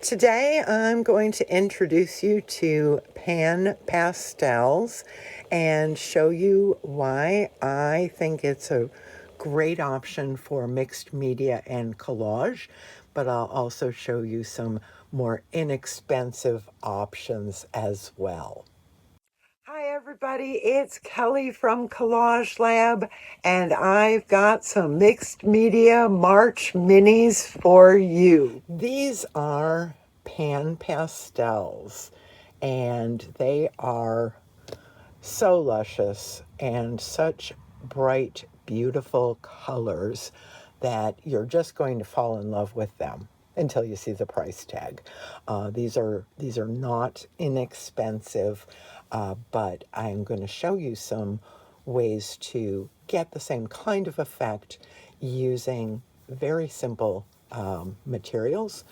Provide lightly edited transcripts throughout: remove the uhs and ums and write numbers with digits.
Today I'm going to introduce you to Pan Pastels and show you why I think it's a great option for mixed media and collage, but I'll also show you some more inexpensive options as well. Hi everybody, it's Kelly from Collage-Lab, and I've got some mixed media March minis for you. These are Pan Pastels, and they are so luscious and such bright, beautiful colors that you're just going to fall in love with them until you see the price tag. These are not inexpensive, but I'm going to show you some ways to get the same kind of effect using very simple materials.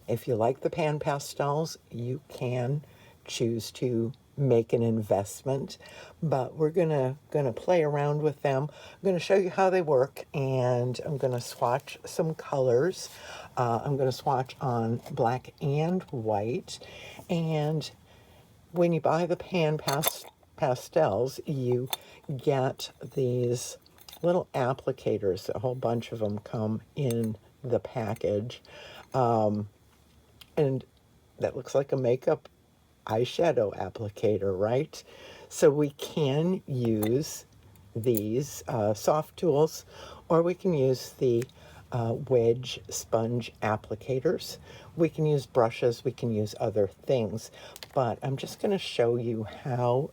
If you like the pan pastels, you can choose to make an investment, but we're gonna play around with them. I'm gonna show you how they work, and I'm gonna swatch some colors. I'm gonna swatch on black and white, and when you buy the pastels, you get these little applicators. A whole bunch of them come in the package. And that looks like a makeup eyeshadow applicator, right? So we can use these soft tools, or we can use the wedge sponge applicators. We can use brushes, we can use other things, but I'm just going to show you how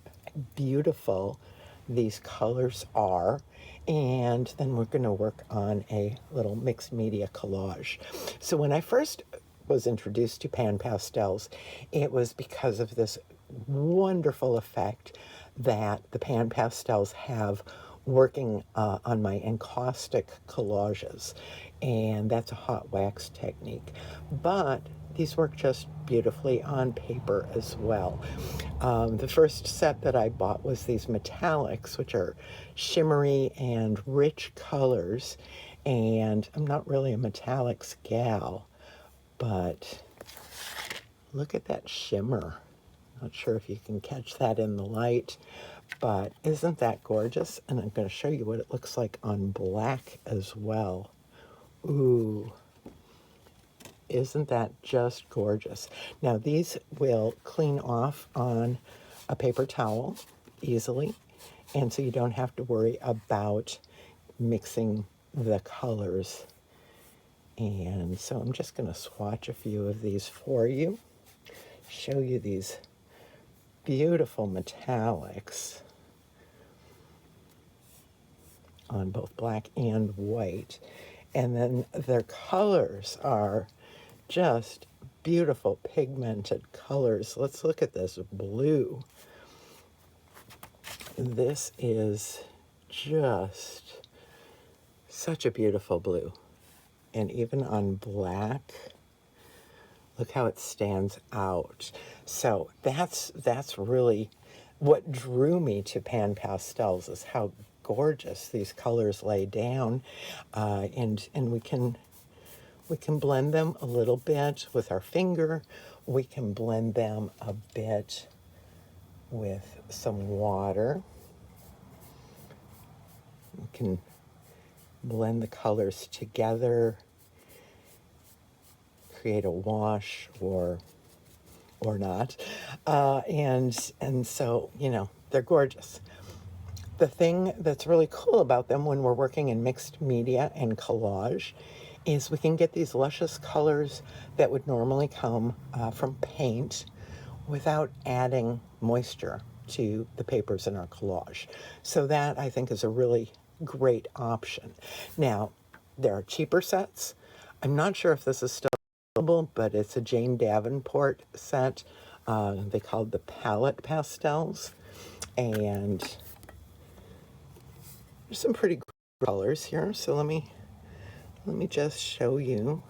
beautiful these colors are, and then we're going to work on a little mixed media collage. So when I first was introduced to pan pastels, it was because of this wonderful effect that the pan pastels have working on my encaustic collages, and that's a hot wax technique. But these work just beautifully on paper as well. The first set that I bought was these metallics, which are shimmery and rich colors, and I'm not really a metallics gal, but look at that shimmer. Not sure if you can catch that in the light, but isn't that gorgeous? And I'm going to show you what it looks like on black as well. Ooh, isn't that just gorgeous? Now these will clean off on a paper towel easily, and so you don't have to worry about mixing the colors. And so I'm just going to swatch a few of these for you, show you these beautiful metallics on both black and white. And then their colors are just beautiful pigmented colors. Let's look at this blue. This is just such a beautiful blue. And even on black, look how it stands out. So that's really what drew me to pan pastels, is how gorgeous these colors lay down, and we can blend them a little bit with our finger. We can blend them a bit with some water. We can blend the colors together, create a wash or not, and so, you know, they're gorgeous. The thing that's really cool about them when we're working in mixed media and collage is we can get these luscious colors that would normally come from paint without adding moisture to the papers in our collage. So that, I think, is a really great option. Now, there are cheaper sets. I'm not sure if this is still available, but it's a Jane Davenport set. They called the Palette Pastels, and there's some pretty colors here. So let me just show you.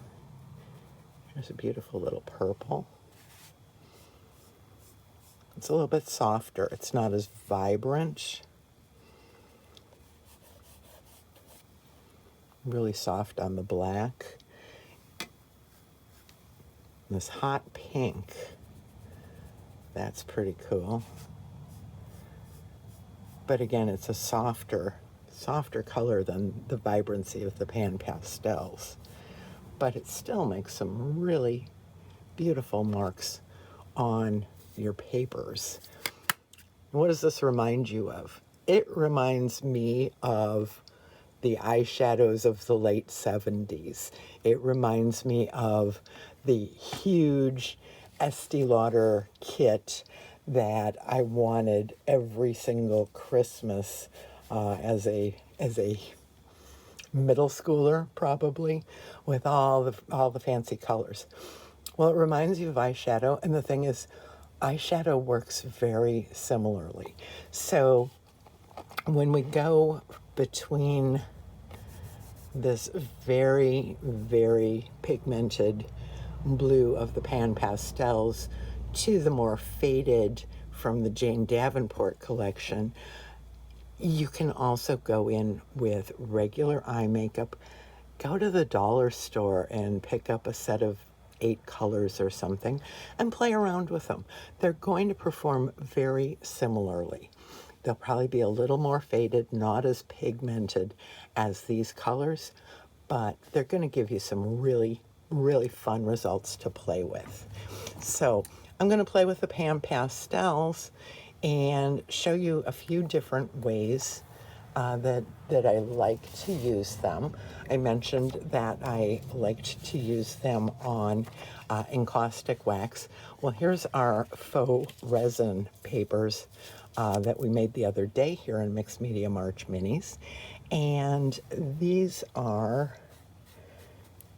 There's a beautiful little purple. It's a little bit softer. It's not as vibrant. Really soft on the black. This hot pink. That's pretty cool. But again, it's a softer color than the vibrancy of the Pan Pastels. But it still makes some really beautiful marks on your papers. What does this remind you of? It reminds me of the eyeshadows of the late 70s. It reminds me of the huge Estee Lauder kit that I wanted every single Christmas as a middle schooler, probably, with all the fancy colors. Well, it reminds you of eyeshadow, and the thing is, eyeshadow works very similarly. So when we go between this very, very pigmented blue of the Pan Pastels to the more faded from the Jane Davenport collection, you can also go in with regular eye makeup. Go to the dollar store and pick up a set of 8 colors or something and play around with them. They're going to perform very similarly. They'll probably be a little more faded, not as pigmented as these colors, but they're going to give you some really, really fun results to play with. So I'm going to play with the Pan Pastels and show you a few different ways that I like to use them. I mentioned that I liked to use them on encaustic wax. Well, here's our faux resin papers that we made the other day here in Mixed Media March Minis. And these are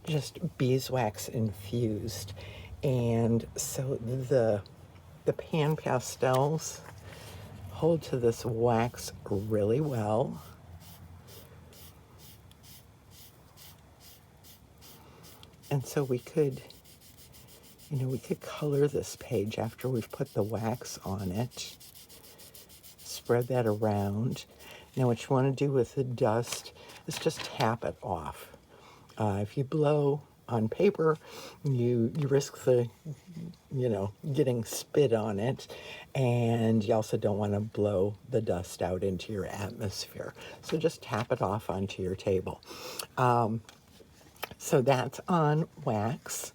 just beeswax infused. And so the Pan Pastels hold to this wax really well. And so we could color this page after we've put the wax on it. Spread that around. Now what you want to do with the dust is just tap it off. If you blow on paper, you risk the, getting spit on it, and you also don't want to blow the dust out into your atmosphere. So just tap it off onto your table. So that's on wax,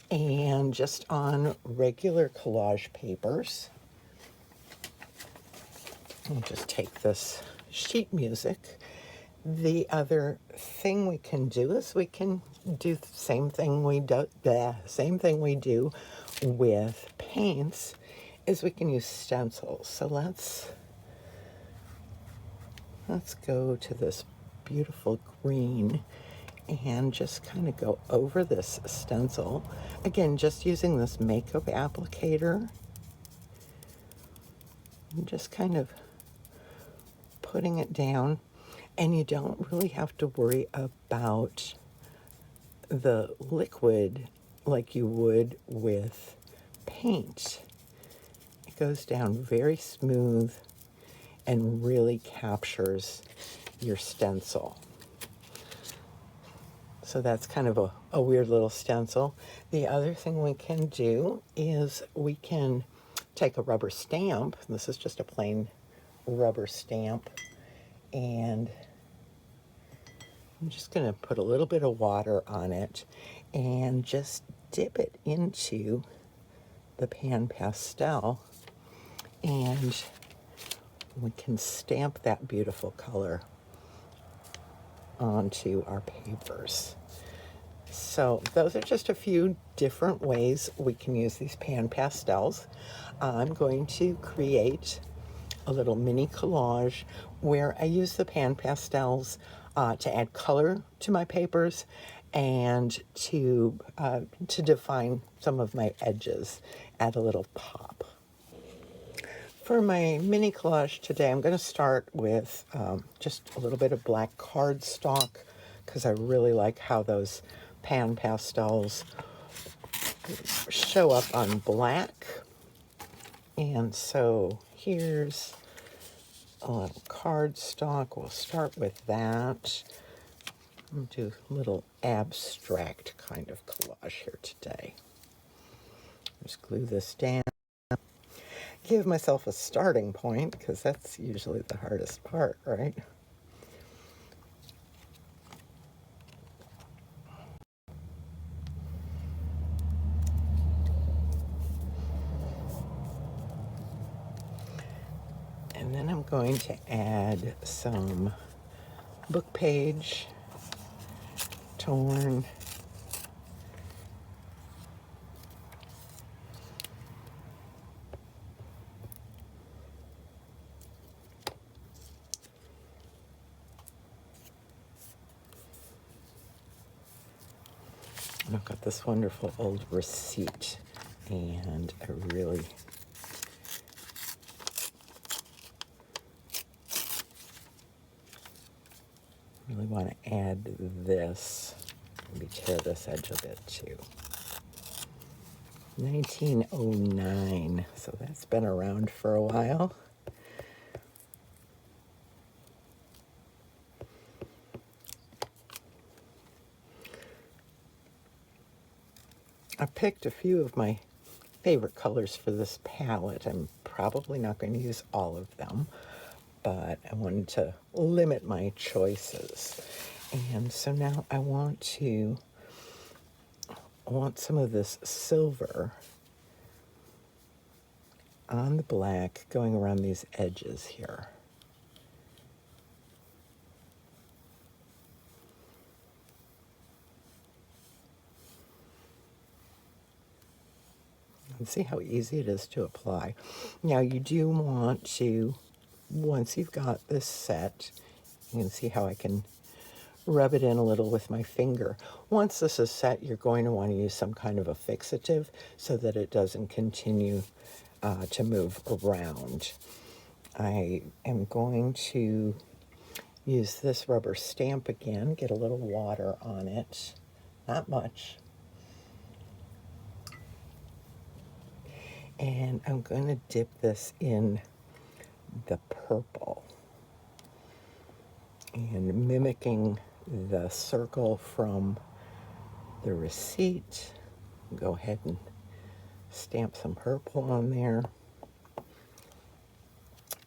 and just on regular collage papers. I'll just take this sheet music. The other thing we can do is we can do the same thing we do with paints, is we can use stencils. So let's go to this beautiful green and just kind of go over this stencil. Again, just using this makeup applicator and just kind of putting it down. And you don't really have to worry about the liquid like you would with paint. It goes down very smooth and really captures your stencil. So that's kind of a weird little stencil. The other thing we can do is we can take a rubber stamp. This is just a plain rubber stamp. And I'm just going to put a little bit of water on it and just dip it into the Pan Pastel, and we can stamp that beautiful color onto our papers. So those are just a few different ways we can use these Pan Pastels. I'm going to create a little mini collage where I use the Pan Pastels to add color to my papers and to define some of my edges, add a little pop. For my mini collage today, I'm going to start with just a little bit of black cardstock because I really like how those Pan Pastels show up on black. And so here's a little cardstock. We'll start with that. I'm going to do a little abstract kind of collage here today. Just glue this down. Give myself a starting point, because that's usually the hardest part, right? And then I'm going to add some book page torn. And I've got this wonderful old receipt, and I really want to add this. Maybe tear this edge a bit too. 1909, so that's been around for a while. I picked a few of my favorite colors for this palette. I'm probably not going to use all of them, but I wanted to limit my choices. And so now I want some of this silver on the black going around these edges here. And see how easy it is to apply. Now you do want to, once you've got this set, you can see how I can rub it in a little with my finger. Once this is set, you're going to want to use some kind of a fixative so that it doesn't continue to move around. I am going to use this rubber stamp again, get a little water on it, not much. And I'm going to dip this in the purple and mimicking the circle from the receipt. Go ahead and stamp some purple on there.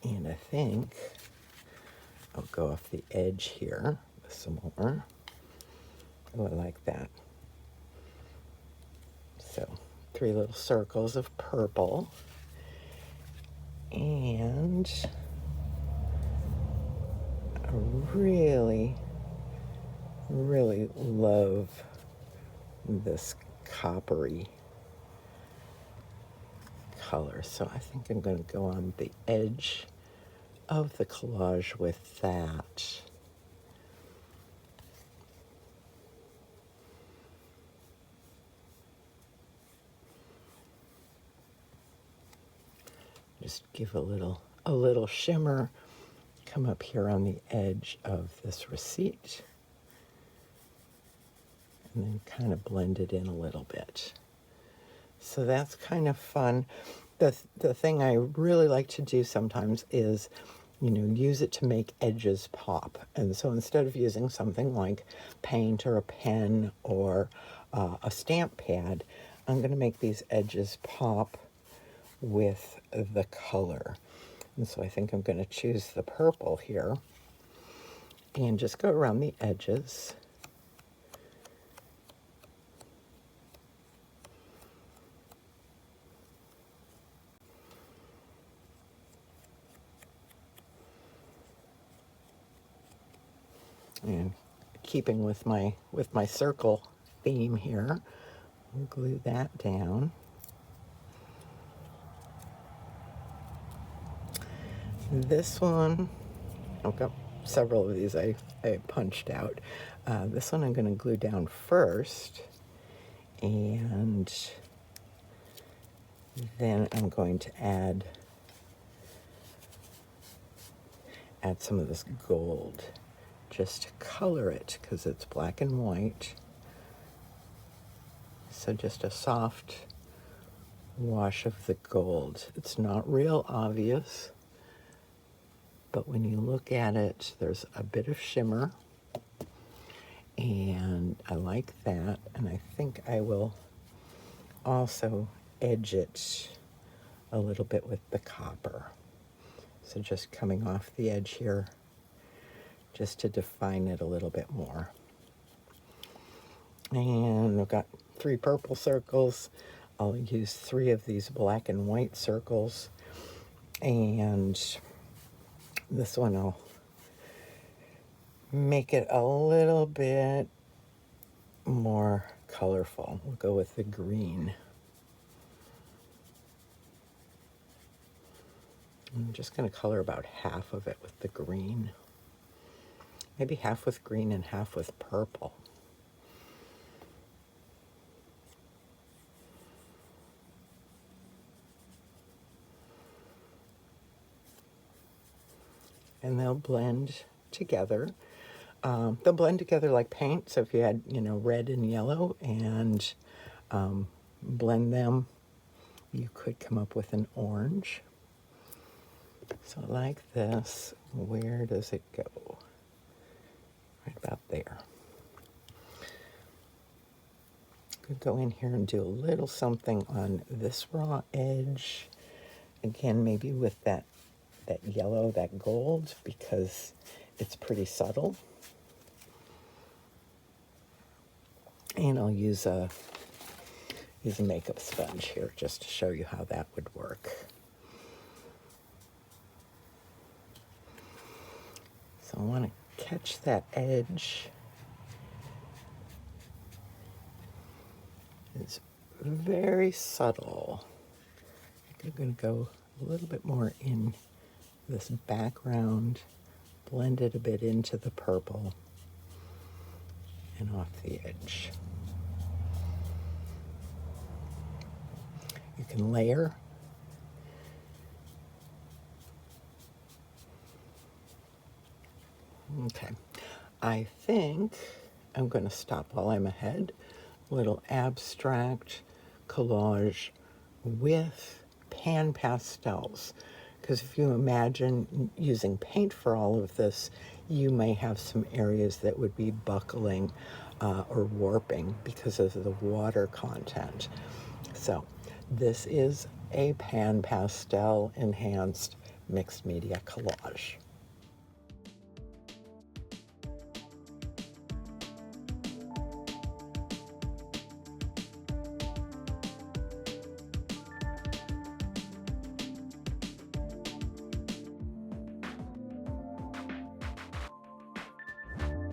And I think I'll go off the edge here with some more. Oh, I like that. So 3 little circles of purple. And I really love this coppery color. So I think I'm going to go on the edge of the collage with that. Just give a little shimmer. Come up here on the edge of this receipt. And then kind of blend it in a little bit. So that's kind of fun. The thing I really like to do sometimes is, use it to make edges pop. And so instead of using something like paint or a pen or a stamp pad, I'm going to make these edges pop with the color. And so I think I'm going to choose the purple here and just go around the edges. And keeping with my circle theme here, I'll glue that down. This one, I've got several of these I punched out. This one I'm going to glue down first, and then I'm going to add some of this gold just to color it, because it's black and white. So just a soft wash of the gold. It's not real obvious, but when you look at it, there's a bit of shimmer, and I like that. And I think I will also edge it a little bit with the copper. So just coming off the edge here, just to define it a little bit more. And I've got 3 purple circles. I'll use 3 of these black and white circles. And this one I'll make it a little bit more colorful. We'll go with the green. I'm just going to color about half of it with the green. Maybe half with green and half with purple. And they'll blend together. They'll blend together like paint. So if you had, red and yellow and blend them, you could come up with an orange. So like this, where does it go? Right about there. Could go in here and do a little something on this raw edge. Again, maybe with that yellow, that gold, because it's pretty subtle. And I'll use a makeup sponge here just to show you how that would work. So I want to catch that edge. It's very subtle. I'm going to go a little bit more in this background, blend it a bit into the purple and off the edge. You can layer. Okay, I think I'm going to stop while I'm ahead. A little abstract collage with pan pastels. Because if you imagine using paint for all of this, you may have some areas that would be buckling or warping because of the water content. So this is a pan pastel enhanced mixed media collage.